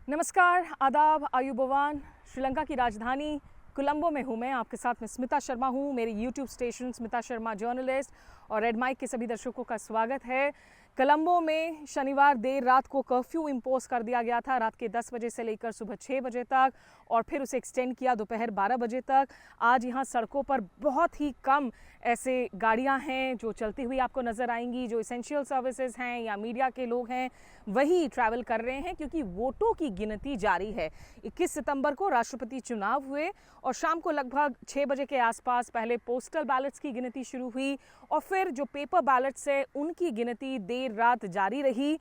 नमस्कार, आदाब, आयुबोवान। श्रीलंका की राजधानी कोलंबो में हूँ मैं, आपके साथ में स्मिता शर्मा हूँ। मेरे YouTube station Smita Sharma journalist और रेड माइक के सभी दर्शकों का स्वागत है। कोलंबो में शनिवार देर रात को कर्फ्यू इम्पोज कर दिया गया था, रात के 10 बजे से लेकर सुबह 6 बजे तक, और फिर उसे एक्सटेंड किया दोपहर 12 बजे तक। आज यहाँ सड़कों पर बहुत ही कम ऐसे गाड़ियाँ हैं जो चलती हुई आपको नज़र आएंगी। जो इसेंशियल सर्विसेज हैं या मीडिया के लोग हैं वही ट्रैवल कर रहे हैं, क्योंकि वोटों की गिनती जारी है। 21 सितंबर को राष्ट्रपति चुनाव हुए और शाम को लगभग 6 बजे के आसपास पहले पोस्टल बैलेट्स की गिनती शुरू हुई और फिर जो पेपर बैलेट्स है उनकी गिनती देर रात जारी रही।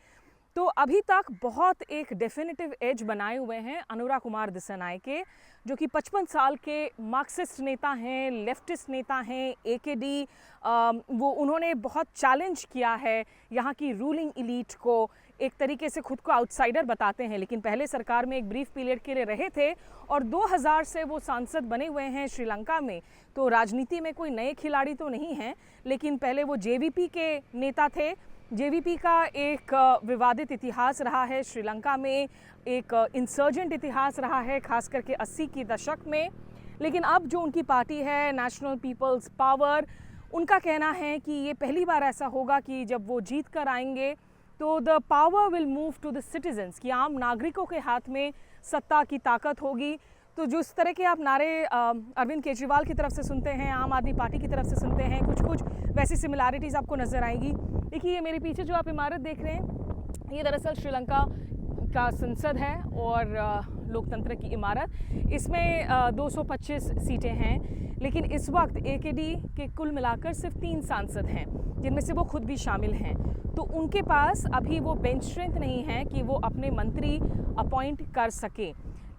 तो अभी तक बहुत एक डेफिनेटिव एज बनाए हुए हैं अनुरा कुमार दिसानायके, जो कि 55 साल के मार्क्सिस्ट नेता हैं, लेफ्टिस्ट नेता हैं, एकेडी। वो उन्होंने बहुत चैलेंज किया है यहाँ की रूलिंग इलीट को, एक तरीके से खुद को आउटसाइडर बताते हैं, लेकिन पहले सरकार में एक ब्रीफ पीरियड के लिए रहे थे और 2000 से वो सांसद बने हुए हैं श्रीलंका में। तो राजनीति में कोई नए खिलाड़ी तो नहीं हैं, लेकिन पहले वो जेवीपी के नेता थे। जेवीपी का एक विवादित इतिहास रहा है श्रीलंका में, एक इंसर्जेंट इतिहास रहा है खास करके 80 के दशक में। लेकिन अब जो उनकी पार्टी है नेशनल पीपल्स पावर, उनका कहना है कि ये पहली बार ऐसा होगा कि जब वो जीत कर आएंगे तो the power will move to the citizens, कि आम नागरिकों के हाथ में सत्ता की ताकत होगी। तो जो इस तरह के आप नारे अरविंद केजरीवाल की तरफ से सुनते हैं, आम आदमी पार्टी की तरफ से सुनते हैं, कुछ कुछ वैसी सिमिलैरिटीज़ आपको नज़र आएंगी। देखिए, ये मेरे पीछे जो आप इमारत देख रहे हैं, ये दरअसल श्रीलंका का संसद है और लोकतंत्र की इमारत। इसमें 225 सीटें हैं, लेकिन इस वक्त एकेडी के कुल मिलाकर सिर्फ 3 सांसद हैं, जिनमें से वो खुद भी शामिल हैं। तो उनके पास अभी वो बेंच स्ट्रेंथ नहीं है कि वो अपने मंत्री अपॉइंट कर सके।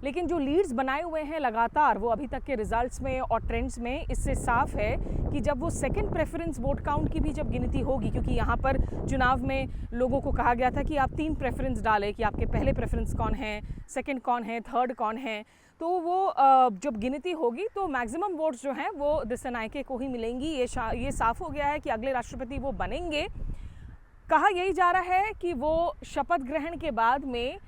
लेकिन जो लीड्स बनाए हुए हैं लगातार, वो अभी तक के रिजल्ट्स में और ट्रेंड्स में इससे साफ है कि जब वो सेकंड प्रेफरेंस वोट काउंट की भी जब गिनती होगी, क्योंकि यहाँ पर चुनाव में लोगों को कहा गया था कि आप 3 प्रेफरेंस डालें, कि आपके पहले प्रेफरेंस कौन है, सेकंड कौन है, थर्ड कौन है। तो वो जब गिनती होगी तो मैक्सिमम वोट्स जो हैं वो दिसानायके को ही मिलेंगी। ये साफ हो गया है कि अगले राष्ट्रपति वो बनेंगे। कहा यही जा रहा है कि वो शपथ ग्रहण के बाद में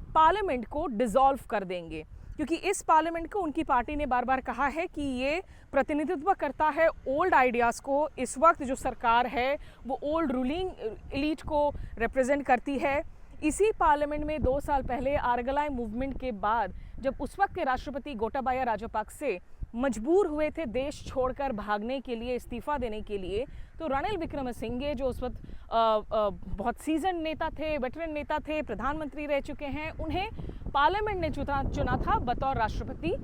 पार्लियामेंट को डिसॉल्व कर देंगे, क्योंकि इस पार्लियामेंट को उनकी पार्टी ने बार बार कहा है कि ये प्रतिनिधित्व करता है ओल्ड आइडियाज़ को। इस वक्त जो सरकार है वो ओल्ड रूलिंग एलीट को रिप्रेजेंट करती है। इसी पार्लियामेंट में 2 साल पहले आरगलाई मूवमेंट के बाद जब उस वक्त के राष्ट्रपति गोटाबाया राजपक्षे मजबूर हुए थे देश छोड़कर भागने के लिए, इस्तीफा देने के लिए, तो रणिल विक्रमसिंघे जो उस वक्त बहुत सीजन नेता थे, वेटरन नेता थे, प्रधानमंत्री रह चुके हैं, उन्हें पार्लियामेंट ने चुना था बतौर राष्ट्रपति।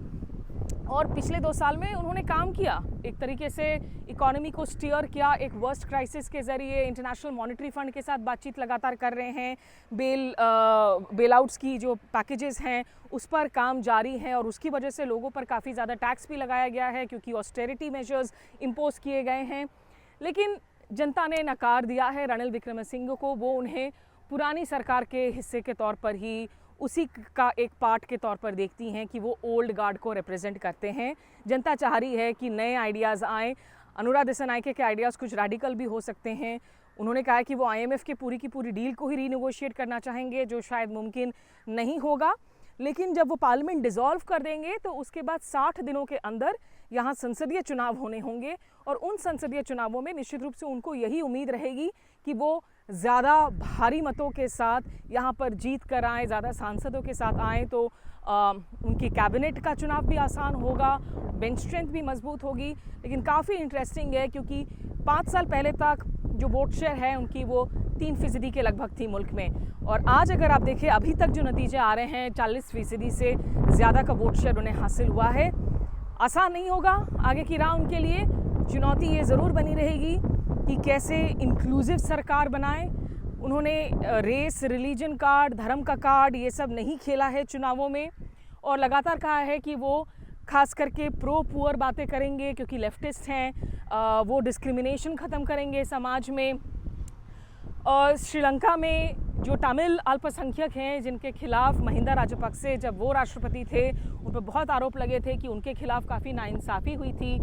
और पिछले 2 साल में उन्होंने काम किया, एक तरीके से इकोनॉमी को स्टीयर किया, एक वर्स्ट क्राइसिस के ज़रिए इंटरनेशनल मॉनेटरी फंड के साथ बातचीत लगातार कर रहे हैं। बेल आउट्स की जो पैकेजेस हैं उस पर काम जारी है और उसकी वजह से लोगों पर काफ़ी ज़्यादा टैक्स भी लगाया गया है, क्योंकि ऑस्टेरिटी मेजर्स इम्पोज किए गए हैं। लेकिन जनता ने नकार दिया है रणिल विक्रमसिंघे को। वो उन्हें पुरानी सरकार के हिस्से के तौर पर ही, उसी का एक पार्ट के तौर पर देखती हैं कि वो ओल्ड गार्ड को रिप्रेजेंट करते हैं। जनता चाह रही है कि नए आइडियाज़ आएँ। अनुरा दिसानायके के आइडियाज़ कुछ रेडिकल भी हो सकते हैं। उन्होंने कहा कि वो IMF के पूरी की पूरी डील को ही रीनेगोशिएट करना चाहेंगे, जो शायद मुमकिन नहीं होगा। लेकिन जब वो पार्लियामेंट डिसॉल्व कर देंगे तो उसके बाद 60 दिनों के अंदर यहाँ संसदीय चुनाव होने होंगे और उन संसदीय चुनावों में निश्चित रूप से उनको यही उम्मीद रहेगी कि वो ज़्यादा भारी मतों के साथ यहाँ पर जीत कर आएँ, ज़्यादा सांसदों के साथ आएँ, तो उनकी कैबिनेट का चुनाव भी आसान होगा, बेंच स्ट्रेंथ भी मजबूत होगी। लेकिन काफ़ी इंटरेस्टिंग है, क्योंकि 5 साल पहले तक जो वोट शेयर है उनकी वो 3% के लगभग थी मुल्क में, और आज अगर आप देखें अभी तक जो नतीजे आ रहे हैं 40% से ज़्यादा का वोट शेयर उन्हें हासिल हुआ है। आसान नहीं होगा आगे की राह उनके लिए, चुनौती ये ज़रूर बनी रहेगी कि कैसे इंक्लूसिव सरकार बनाएं। उन्होंने रेस, रिलीजन कार्ड, धर्म का कार्ड, ये सब नहीं खेला है चुनावों में, और लगातार कहा है कि वो खास करके प्रो पुअर बातें करेंगे, क्योंकि लेफ्टिस्ट हैं। वो डिस्क्रिमिनेशन ख़त्म करेंगे समाज में। और श्रीलंका में जो तमिल अल्पसंख्यक हैं, जिनके खिलाफ महिंदा राजपक्षे जब वो राष्ट्रपति थे उन पर बहुत आरोप लगे थे कि उनके खिलाफ काफ़ी नाइंसाफ़ी हुई थी,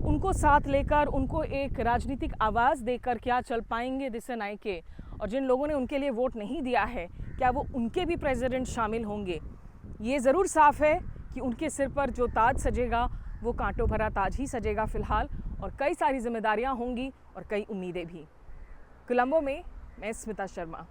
उनको साथ लेकर उनको एक राजनीतिक आवाज़ देकर क्या चल पाएंगे दिसानायके। और जिन लोगों ने उनके लिए वोट नहीं दिया है, क्या वो उनके भी प्रेसिडेंट शामिल होंगे? ये ज़रूर साफ है कि उनके सिर पर जो ताज सजेगा वो कांटों भरा ताज ही सजेगा फ़िलहाल, और कई सारी जिम्मेदारियां होंगी और कई उम्मीदें भी। कोलंबो में मैं स्मिता शर्मा।